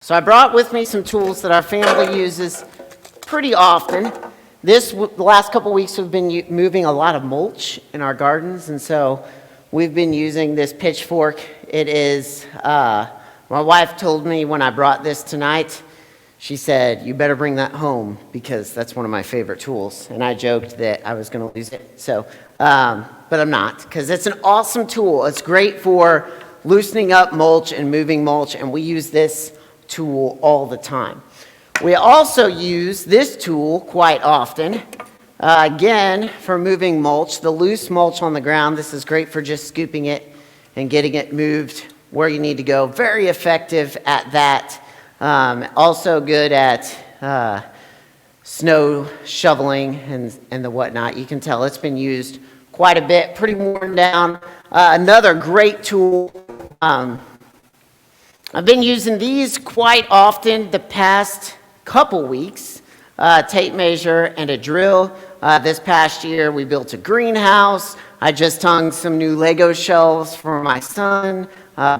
So I brought with me some tools that our family uses pretty often. The last couple weeks we've been moving a lot of mulch in our gardens, and so we've been using this pitchfork. It is, my wife told me when I brought this tonight, she said, "You better bring that home because that's one of my favorite tools." And I joked that I was going to lose it, but I'm not, because it's an awesome tool. It's great for loosening up mulch and moving mulch, and we use this tool all the time. We also use this tool quite often, again, for moving mulch, the loose mulch on the ground. This is great for just scooping it and getting it moved where you need to go. Very effective at that. Also good at snow shoveling and the whatnot. You can tell it's been used quite a bit, pretty worn down. Another great tool. I've been using these quite often the past couple weeks, tape measure and a drill. This past year we built a greenhouse. I just hung some new Lego shelves for my son.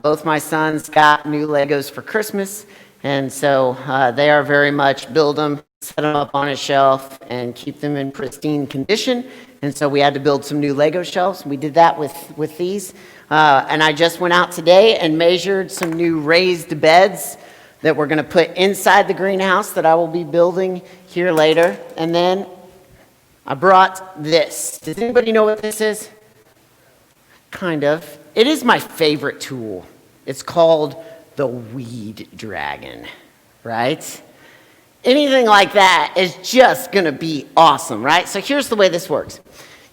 Both my sons got new Legos for Christmas, and so they are very much build them, set them up on a shelf, and keep them in pristine condition. And so we had to build some new Lego shelves. We did that with these. And I just went out today and measured some new raised beds that we're going to put inside the greenhouse that I will be building here later. And then I brought this. Does anybody know what this is? Kind of. It is my favorite tool. It's called the Weed Dragon, right? Anything like that is just going to be awesome, right? So here's the way this works.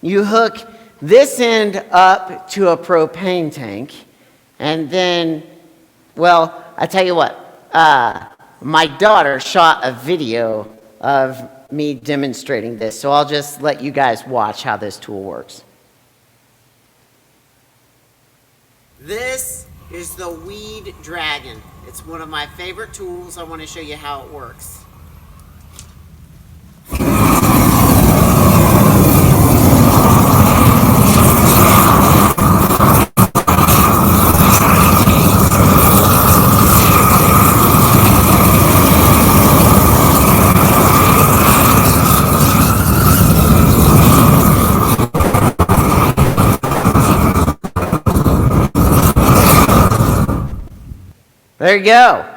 You hook this end up to a propane tank, and then, well, I tell you what, my daughter shot a video of me demonstrating this, so I'll just let you guys watch how this tool works. This is the Weed Dragon. It's one of my favorite tools. I want to show you how it works. There you go.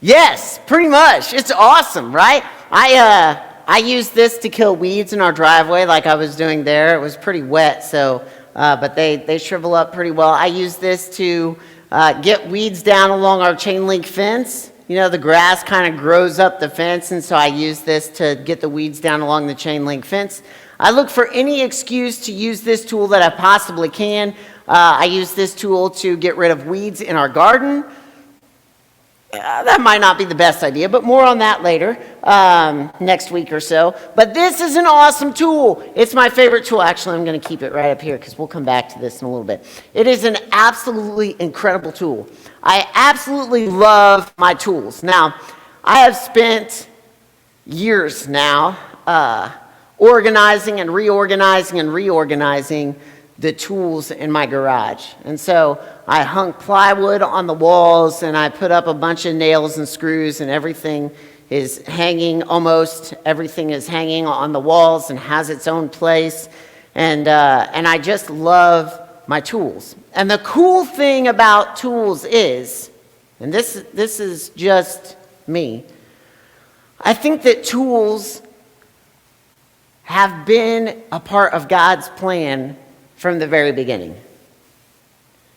Yes, pretty much. It's awesome, right? I used this to kill weeds in our driveway like I was doing there. It was pretty wet, so but they shrivel up pretty well. I use this to get weeds down along our chain link fence. You know, the grass kind of grows up the fence, and so I use this to get the weeds down along the chain link fence. I look for any excuse to use this tool that I possibly can. I use this tool to get rid of weeds in our garden. That might not be the best idea, but more on that later, next week or so. But this is an awesome tool. It's my favorite tool. Actually, I'm going to keep it right up here because we'll come back to this in a little bit. It is an absolutely incredible tool. I absolutely love my tools. Now, I have spent years now organizing and reorganizing the tools in my garage. And so I hung plywood on the walls, and I put up a bunch of nails and screws, and everything is hanging, almost everything is hanging on the walls and has its own place. And I just love my tools. And the cool thing about tools is, and this is just me, I think that tools have been a part of God's plan from the very beginning.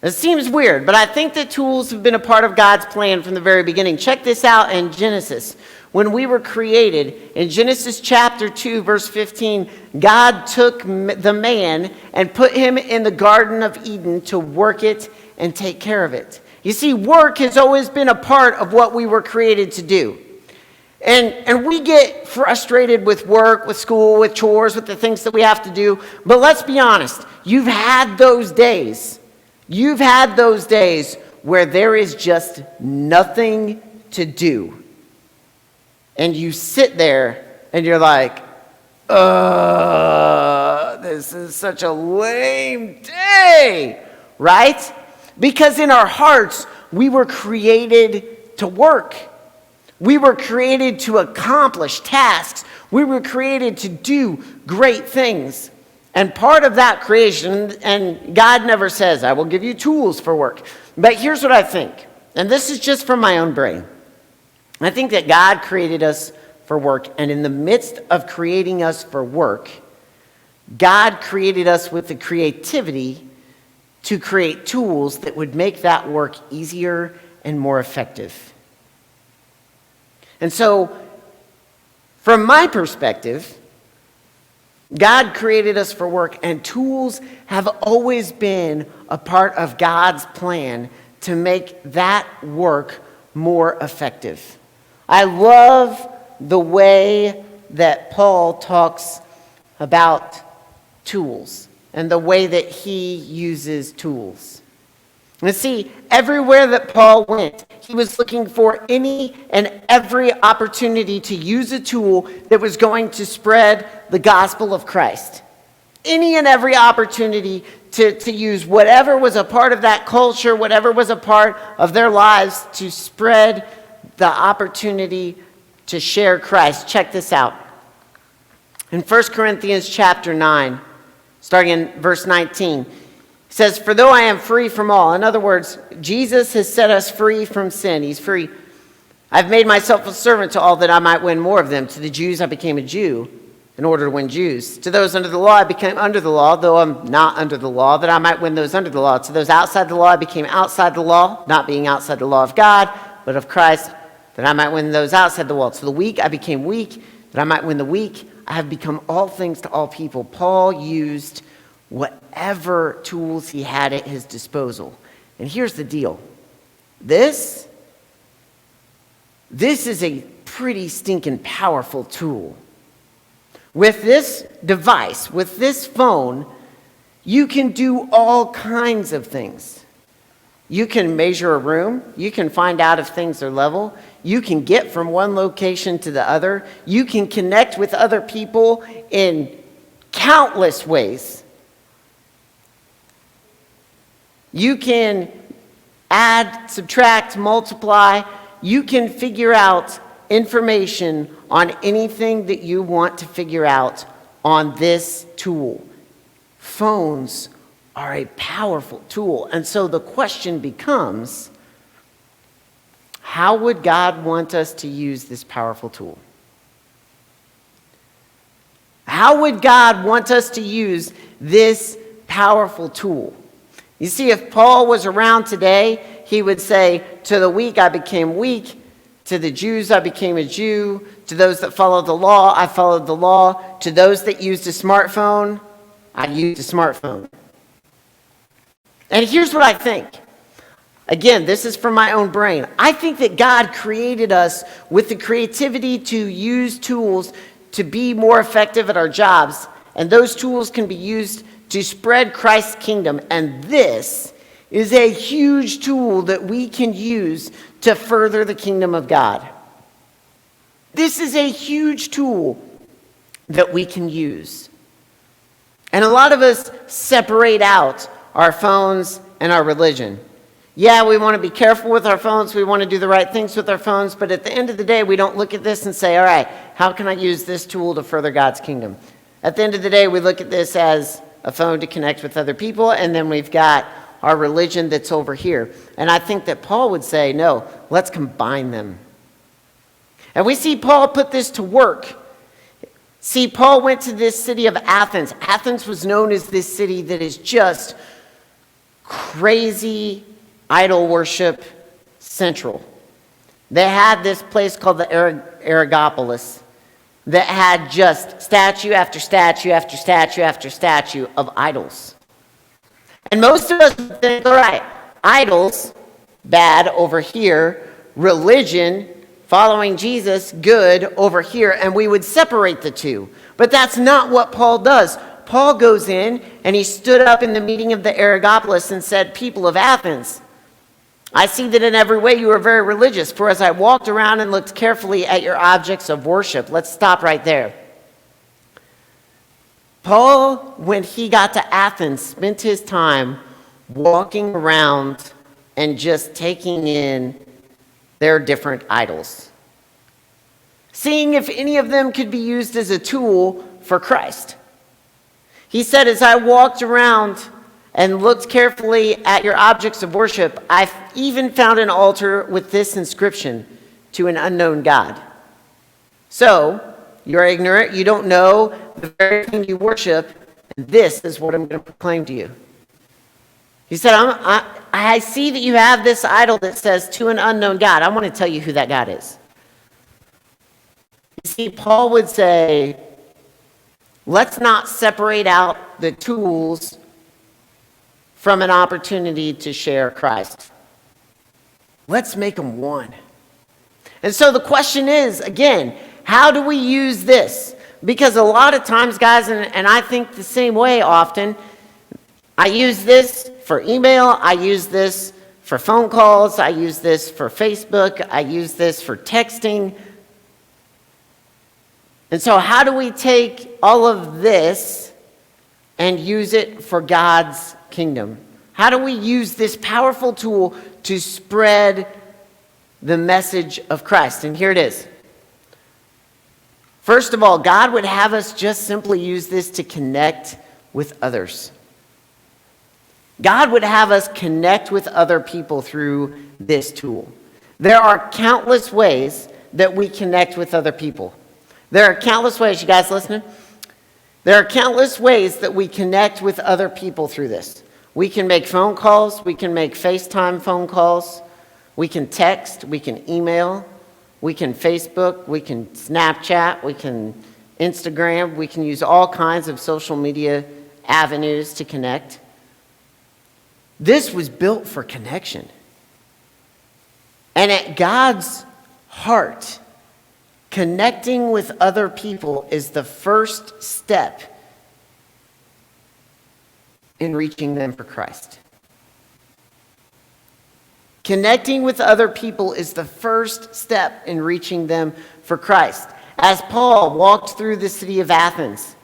It seems weird, but I think that tools have been a part of God's plan from the very beginning. Check this out in Genesis. When we were created, in Genesis chapter 2, verse 15, God took the man and put him in the Garden of Eden to work it and take care of it. You see, work has always been a part of what we were created to do. And we get frustrated with work, with school, with chores, with the things that we have to do. But let's be honest. You've had those days. You've had those days where there is just nothing to do. And you sit there and you're like, this is such a lame day, right? Because in our hearts, we were created to work. We were created to accomplish tasks. We were created to do great things. And part of that creation, and God never says, I will give you tools for work. But here's what I think, and this is just from my own brain. I think that God created us for work, and in the midst of creating us for work, God created us with the creativity to create tools that would make that work easier and more effective. And so, from my perspective, God created us for work, and tools have always been a part of God's plan to make that work more effective. I love the way that Paul talks about tools and the way that he uses tools. And see, everywhere that Paul went, he was looking for any and every opportunity to use a tool that was going to spread the gospel of Christ. Any and every opportunity to use whatever was a part of that culture, whatever was a part of their lives, to spread the opportunity to share Christ. Check this out. In 1 Corinthians chapter 9, starting in verse 19, it says, "For though I am free from all," in other words, Jesus has set us free from sin. He's free. "I've made myself a servant to all that I might win more of them. To the Jews I became a Jew in order to win Jews. To those under the law I became under the law, though I'm not under the law, that I might win those under the law. To those outside the law I became outside the law, not being outside the law of God, but of Christ, that I might win those outside the law. To the weak I became weak, that I might win the weak. I have become all things to all people." Paul used whatever tools he had at his disposal. And here's the deal. This is a pretty stinking powerful tool. With this device, with this phone, you can do all kinds of things. You can measure a room. You can find out if things are level. You can get from one location to the other. You can connect with other people in countless ways. You can add, subtract, multiply. You can figure out information on anything that you want to figure out on this tool. Phones are a powerful tool. And so the question becomes, how would God want us to use this powerful tool? How would God want us to use this powerful tool? You see, if Paul was around today, he would say, "To the weak I became weak. To the Jews I became a Jew. To those that followed the law, I followed the law. To those that used a smartphone, I used a smartphone." And here's what I think. Again, this is from my own brain. I think that God created us with the creativity to use tools to be more effective at our jobs. And those tools can be used to spread Christ's kingdom. And this is a huge tool that we can use to further the kingdom of God. This is a huge tool that we can use. And a lot of us separate out our phones and our religion. Yeah, we want to be careful with our phones. We want to do the right things with our phones. But at the end of the day, we don't look at this and say, all right, how can I use this tool to further God's kingdom? At the end of the day, we look at this as a phone to connect with other people, and then we've got our religion that's over here. And I think that Paul would say, no, let's combine them. And we see Paul put this to work. See, Paul went to this city of Athens. Athens was known as this city that is just crazy idol worship central. They had this place called the Areopagus that had just statue after statue after statue after statue of idols. And most of us think, all right, idols, bad over here, religion, following Jesus, good over here, and we would separate the two. But that's not what Paul does. Paul goes in and he stood up in the meeting of the Areopagus and said, "People of Athens, I see that in every way you are very religious, for as I walked around and looked carefully at your objects of worship." Let's stop right there. Paul, when he got to Athens, spent his time walking around and just taking in their different idols, seeing if any of them could be used as a tool for Christ. He said, as I walked around and looked carefully at your objects of worship, I even found an altar with this inscription, to an unknown God. So, you're ignorant, you don't know the very thing you worship, and this is what I'm going to proclaim to you. He said, I see that you have this idol that says, to an unknown God. I want to tell you who that God is. You see, Paul would say, let's not separate out the tools from an opportunity to share Christ. Let's make them one. And so the question is, again, how do we use this? Because a lot of times, guys, and I think the same way often, I use this for email, I use this for phone calls, I use this for Facebook, I use this for texting. And so how do we take all of this and use it for God's kingdom? How do we use this powerful tool to spread the message of Christ? And here it is. First of all, God would have us just simply use this to connect with others. God would have us connect with other people through this tool. There are countless ways that we connect with other people. There are countless ways, you guys listening? There are countless ways that we connect with other people through this. We can make phone calls, we can make FaceTime phone calls, we can text, we can email, we can Facebook, we can Snapchat, we can Instagram, we can use all kinds of social media avenues to connect. This was built for connection. And at God's heart, connecting with other people is the first step in reaching them for Christ. Connecting with other people is the first step in reaching them for Christ. As Paul walked through the city of Athens,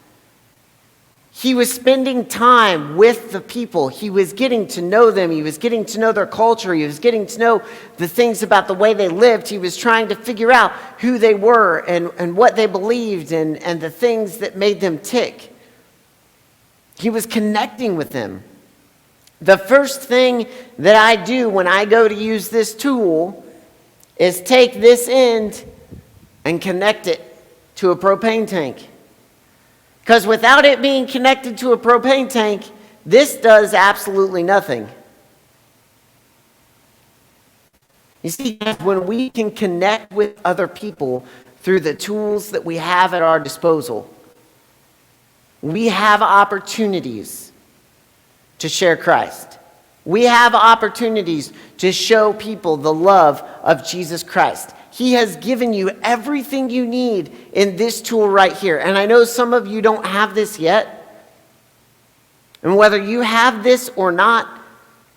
he was spending time with the people. He was getting to know them. He was getting to know their culture. He was getting to know the things about the way they lived. He was trying to figure out who they were and what they believed and the things that made them tick. He was connecting with them. The first thing that I do when I go to use this tool is take this end and connect it to a propane tank. Because without it being connected to a propane tank, this does absolutely nothing. You see, when we can connect with other people through the tools that we have at our disposal, we have opportunities to share Christ. We have opportunities to show people the love of Jesus Christ. He has given you everything you need in this tool right here. And I know some of you don't have this yet. And whether you have this or not,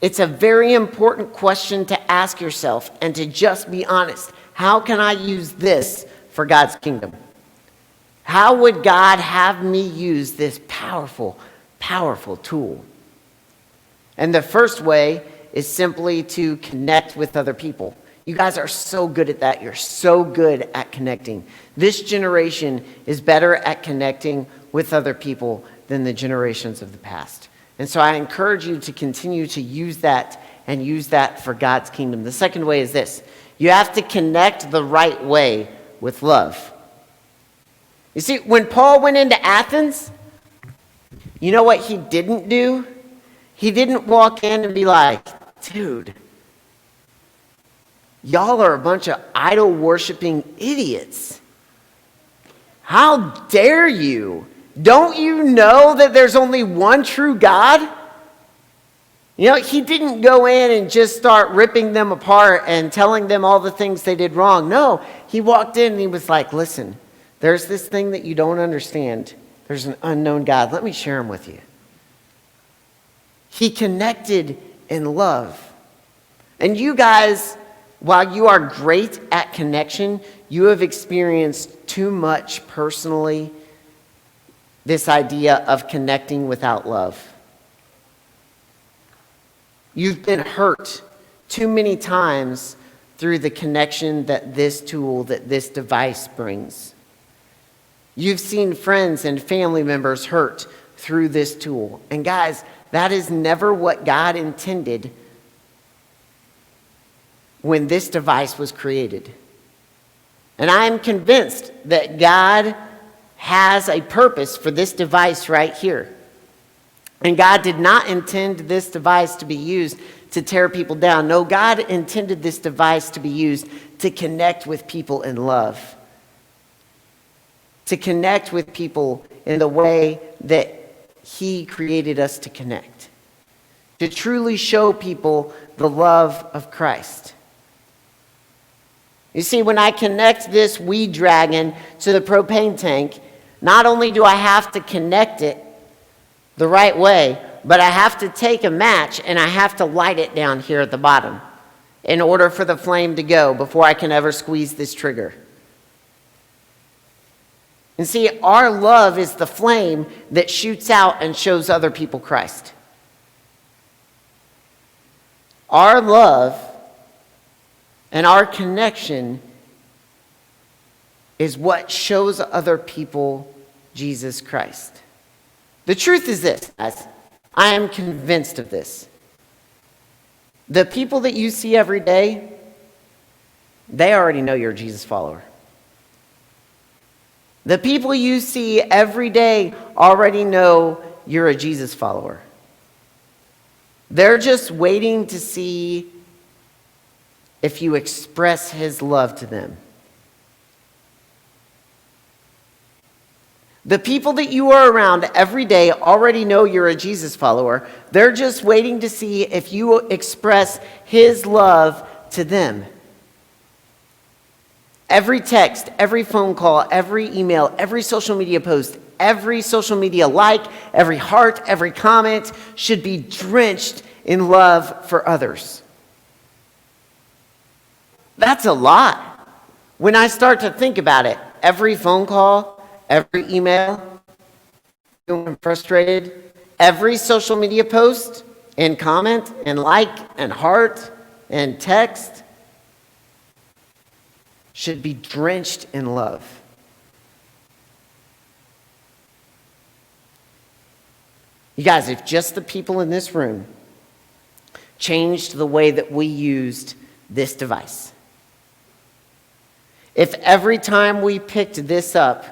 it's a very important question to ask yourself and to just be honest. How can I use this for God's kingdom? How would God have me use this powerful, powerful tool? And the first way is simply to connect with other people. You guys are so good at that. You're so good at connecting. This generation is better at connecting with other people than the generations of the past. And so I encourage you to continue to use that and use that for God's kingdom. The second way is this. You have to connect the right way with love. You see, when Paul went into Athens, you know what he didn't do? He didn't walk in and be like, dude, y'all are a bunch of idol-worshiping idiots. How dare you? Don't you know that there's only one true God? You know, he didn't go in and just start ripping them apart and telling them all the things they did wrong. No, he walked in and he was like, listen, there's this thing that you don't understand. There's an unknown God. Let me share him with you. He connected in love. And you guys, while you are great at connection, you have experienced too much personally this idea of connecting without love. You've been hurt too many times through the connection that this tool, that this device brings. You've seen friends and family members hurt through this tool. And guys, that is never what God intended when this device was created. And I'm convinced that God has a purpose for this device right here. And God did not intend this device to be used to tear people down. No, God intended this device to be used to connect with people in love. To connect with people in the way that He created us to connect. To truly show people the love of Christ. You see, when I connect this weed dragon to the propane tank, not only do I have to connect it the right way, but I have to take a match and I have to light it down here at the bottom in order for the flame to go before I can ever squeeze this trigger. And see, our love is the flame that shoots out and shows other people Christ. Our love and our connection is what shows other people Jesus Christ. The truth is this, guys. I am convinced of this. The people that you see every day, they already know you're a Jesus follower. The people you see every day already know you're a Jesus follower. They're just waiting to see if you express His love to them. The people that you are around every day already know you're a Jesus follower. They're just waiting to see if you express His love to them. Every text, every phone call, every email, every social media post, every social media like, every heart, every comment should be drenched in love for others. That's a lot. When I start to think about it, every phone call, every email, feeling frustrated, every social media post and comment and like and heart and text should be drenched in love. You guys, if just the people in this room changed the way that we used this device, if every time we picked this up,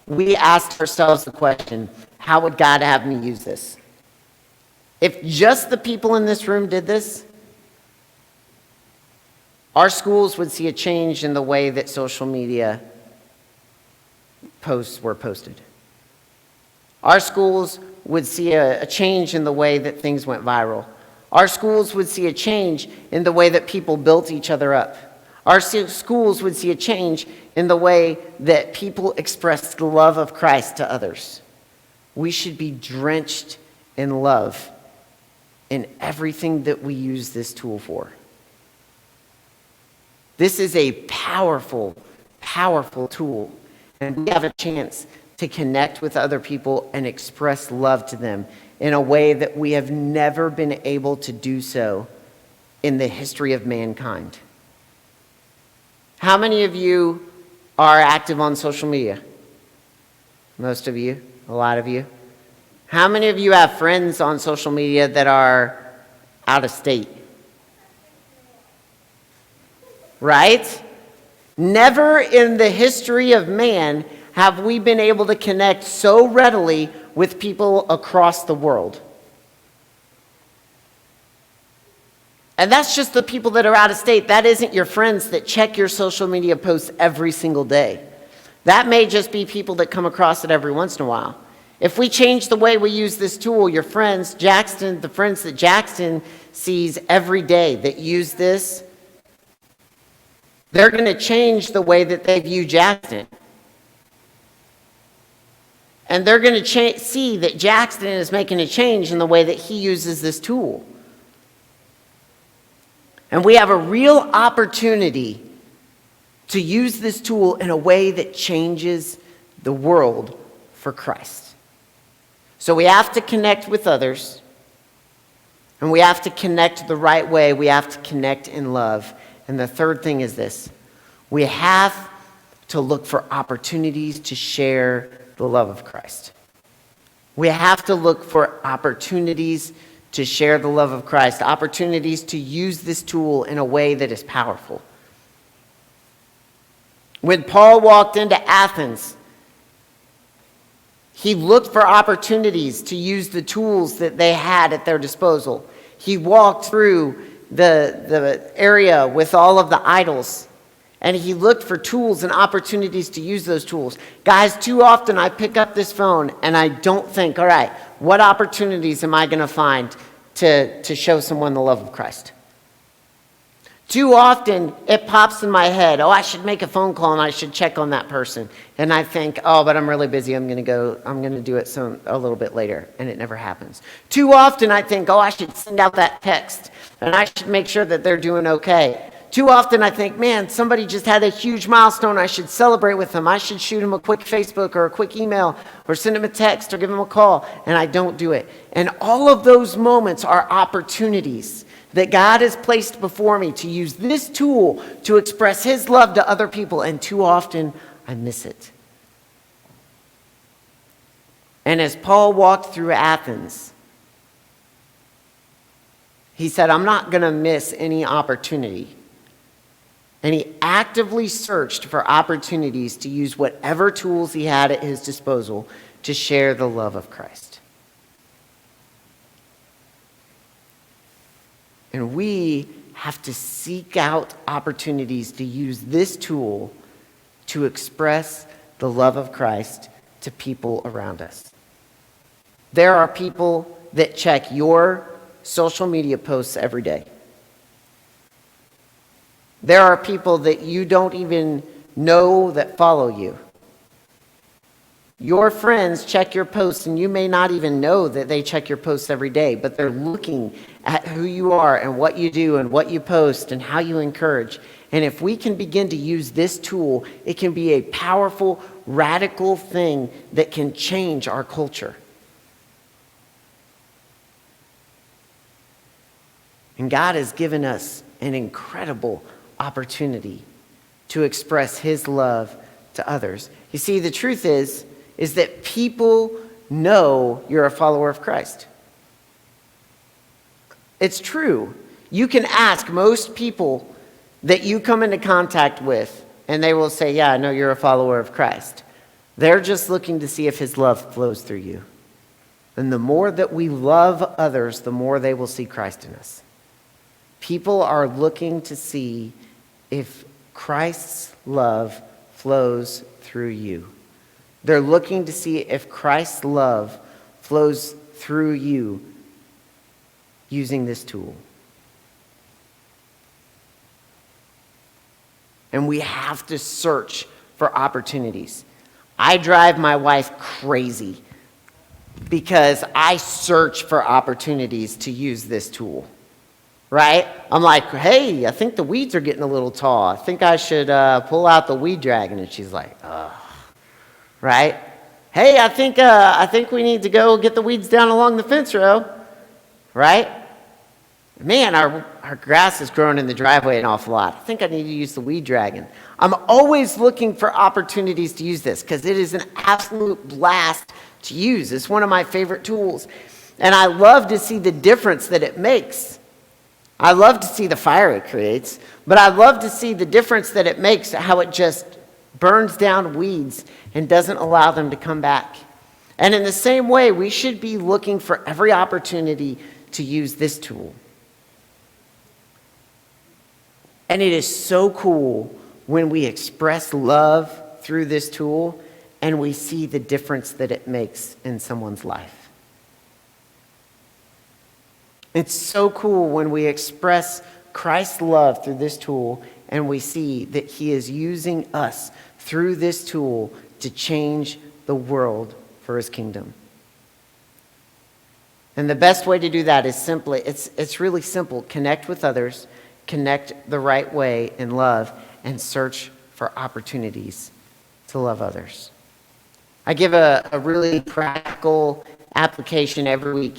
we asked ourselves the question, how would God have me use this? If just the people in this room did this, our schools would see a change in the way that social media posts were posted. Our schools would see a change in the way that things went viral. Our schools would see a change in the way that people built each other up. Our schools would see a change in the way that people expressed the love of Christ to others. We should be drenched in love in everything that we use this tool for. This is a powerful, powerful tool, and we have a chance to connect with other people and express love to them in a way that we have never been able to do so in the history of mankind. How many of you are active on social media? Most of you, a lot of you. How many of you have friends on social media that are out of state? Right? Never in the history of man have we been able to connect so readily with people across the world. And that's just the people that are out of state. That isn't your friends that check your social media posts every single day. That may just be people that come across it every once in a while. If we change the way we use this tool, your friends, the friends that Jackson sees every day that use this, they're going to change the way that they view Jackson. And they're going to see that Jackson is making a change in the way that he uses this tool. And we have a real opportunity to use this tool in a way that changes the world for Christ. So we have to connect with others, and we have to connect the right way. We have to connect in love. And the third thing is this: we have to look for opportunities to share the love of Christ. We have to look for opportunities to share the love of Christ, opportunities to use this tool in a way that is powerful. When Paul walked into Athens, he looked for opportunities to use the tools that they had at their disposal. He walked through the area with all of the idols, and he looked for tools and opportunities to use those tools. Guys, too often I pick up this phone and I don't think, all right, what opportunities am I going to find to show someone the love of Christ? Too often it pops in my head, oh, I should make a phone call and I should check on that person. And I think, oh, but I'm really busy. I'm going to do it a little bit later. And it never happens. Too often I think, oh, I should send out that text and I should make sure that they're doing okay. Too often I think, man, somebody just had a huge milestone. I should celebrate with them. I should shoot them a quick Facebook or a quick email or send them a text or give them a call. And I don't do it. And all of those moments are opportunities that God has placed before me to use this tool to express his love to other people. And too often I miss it. And as Paul walked through Athens, he said, I'm not going to miss any opportunity. And he actively searched for opportunities to use whatever tools he had at his disposal to share the love of Christ. And we have to seek out opportunities to use this tool to express the love of Christ to people around us. There are people that check your social media posts every day. There are people that you don't even know that follow you. Your friends check your posts, and you may not even know that they check your posts every day, but they're looking at who you are and what you do and what you post and how you encourage. And if we can begin to use this tool, it can be a powerful, radical thing that can change our culture. And God has given us an incredible opportunity to express his love to others. You see, the truth is that people know you're a follower of Christ. It's true. You can ask most people that you come into contact with, and they will say, yeah, I know you're a follower of Christ. They're just looking to see if his love flows through you. And the more that we love others, the more they will see Christ in us. People are looking to see if Christ's love flows through you. They're looking to see if Christ's love flows through you using this tool. And we have to search for opportunities. I drive my wife crazy because I search for opportunities to use this tool. Right? I'm like, hey, I think the weeds are getting a little tall. I think I should pull out the weed dragon. And she's like, ugh. Right? Hey, I think we need to go get the weeds down along the fence row. Right? Man, our grass is growing in the driveway an awful lot. I think I need to use the weed dragon. I'm always looking for opportunities to use this because it is an absolute blast to use. It's one of my favorite tools. And I love to see the difference that it makes. I love to see the fire it creates, but I love to see the difference that it makes, how it just burns down weeds and doesn't allow them to come back. And in the same way, we should be looking for every opportunity to use this tool. And it is so cool when we express love through this tool and we see the difference that it makes in someone's life. It's so cool when we express Christ's love through this tool and we see that he is using us through this tool to change the world for his kingdom. And the best way to do that is simply, it's really simple. Connect with others, connect the right way in love, and search for opportunities to love others. I give a really practical application every week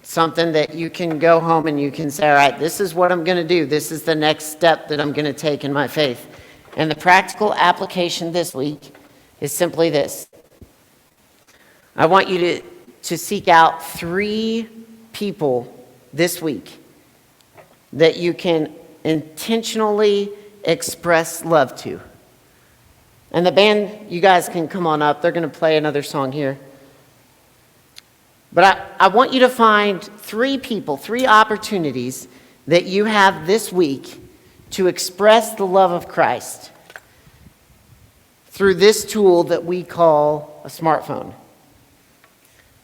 Something that you can go home and you can say, all right, this is what I'm going to do. This is the next step that I'm going to take in my faith. And the practical application this week is simply this. I want you to seek out 3 people this week that you can intentionally express love to. And the band, you guys can come on up. They're going to play another song here. But I want you to find 3 people, 3 opportunities that you have this week to express the love of Christ through this tool that we call a smartphone.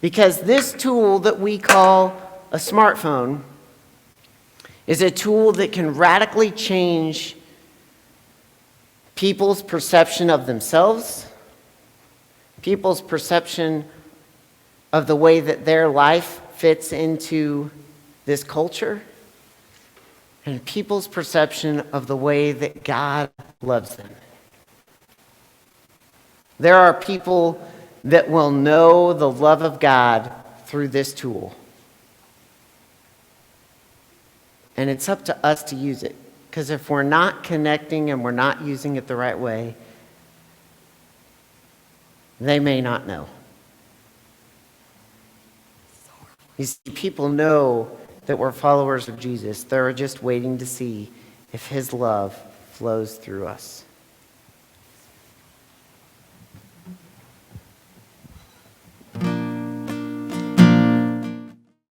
Because this tool that we call a smartphone is a tool that can radically change people's perception of themselves, people's perception of the way that their life fits into this culture, and people's perception of the way that God loves them. There are people that will know the love of God through this tool. And it's up to us to use it. Because if we're not connecting and we're not using it the right way, they may not know. You see, people know that we're followers of Jesus. They're just waiting to see if his love flows through us.